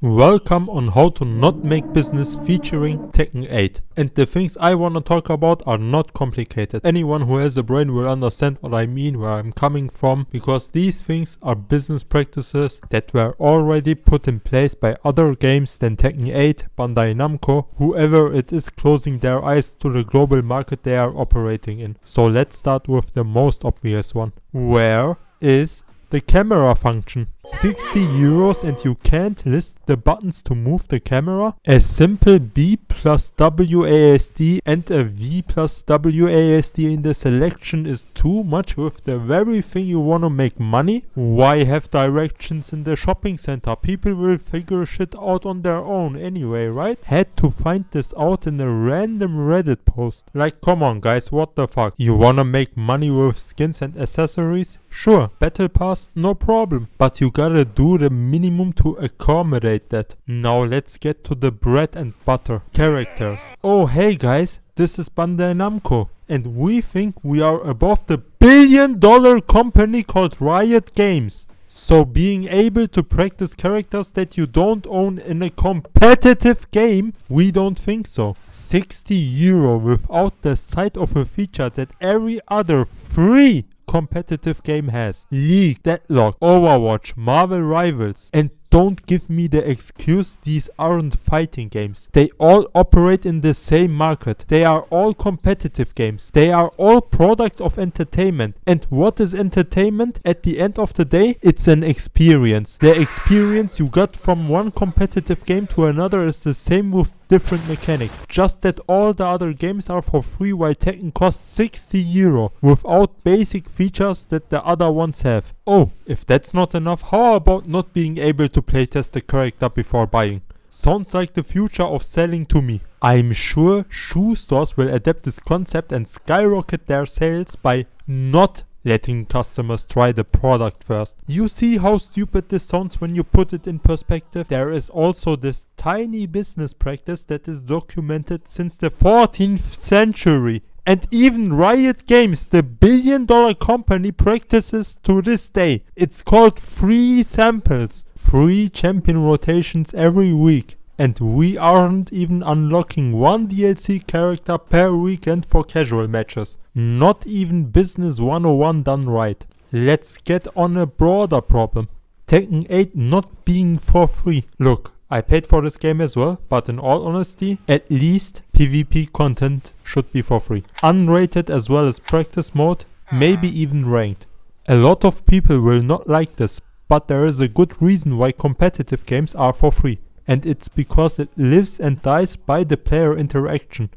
Welcome on how to not make business featuring Tekken 8. And the things I wanna talk about are not complicated. Anyone who has a brain will understand what I mean, where I'm coming from, because these things are business practices that were already put in place by other games than Tekken 8, Bandai Namco, whoever it is closing their eyes to the global market they are operating in. So let's start with the most obvious one. Where is the camera function? 60 euros and you can't list the buttons to move the camera? A simple B plus WASD and a V plus WASD in the selection is too much with the very thing you want to make money? Why have directions in the shopping center? People will figure shit out on their own anyway, right? Had to find this out in a random Reddit post. Like, come on guys, what the fuck? You wanna make money with skins and accessories? Sure, battle pass, no problem. But you gotta do the minimum to accommodate that. Now let's get to the bread and butter. Characters. Oh hey guys, this is Bandai Namco. And we think we are above the billion-dollar company called Riot Games. So being able to practice characters that you don't own in a competitive game, we don't think so. 60 euro without the side of a feature that every other free competitive game has. League, Deadlock, Overwatch, Marvel Rivals. And don't give me the excuse these aren't fighting games. They all operate in the same market. They are all competitive games. They are all product of entertainment. And what is entertainment? At the end of the day, it's an experience. The experience you got from one competitive game to another is the same with different mechanics. Just that all the other games are for free while Tekken costs 60 euro without basic features that the other ones have. Oh, if that's not enough, how about not being able to playtest the character before buying? Sounds like the future of selling to me. I'm sure shoe stores will adapt this concept and skyrocket their sales by not letting customers try the product first. You see how stupid this sounds when you put it in perspective? There is also this tiny business practice that is documented since the 14th century. And even Riot Games, the billion-dollar company, practices to this day. It's called free samples. Free champion rotations every week. And we aren't even unlocking one DLC character per weekend for casual matches. Not even Business 101 done right. Let's get on a broader problem. Tekken 8 not being for free. Look, I paid for this game as well, but in all honesty, at least PvP content should be for free. Unrated as well as practice mode, maybe even ranked. A lot of people will not like this, but there is a good reason why competitive games are for free. And it's because it lives and dies by the player interaction.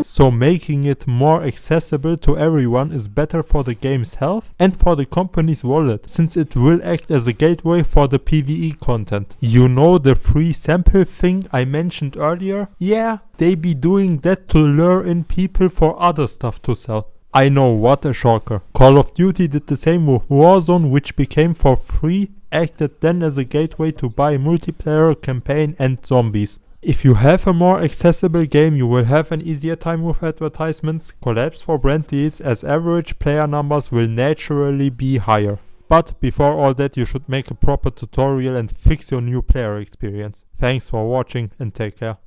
So making it more accessible to everyone is better for the game's health and for the company's wallet, since it will act as a gateway for the PvE content. You know the free sample thing I mentioned earlier? Yeah, they be doing that to lure in people for other stuff to sell. I know, what a shocker. Call of Duty did the same with Warzone, which became for free, acted then as a gateway to buy multiplayer, campaign and zombies. If you have a more accessible game, you will have an easier time with advertisements, collabs for brand deals, as average player numbers will naturally be higher. But before all that, you should make a proper tutorial and fix your new player experience. Thanks for watching and take care.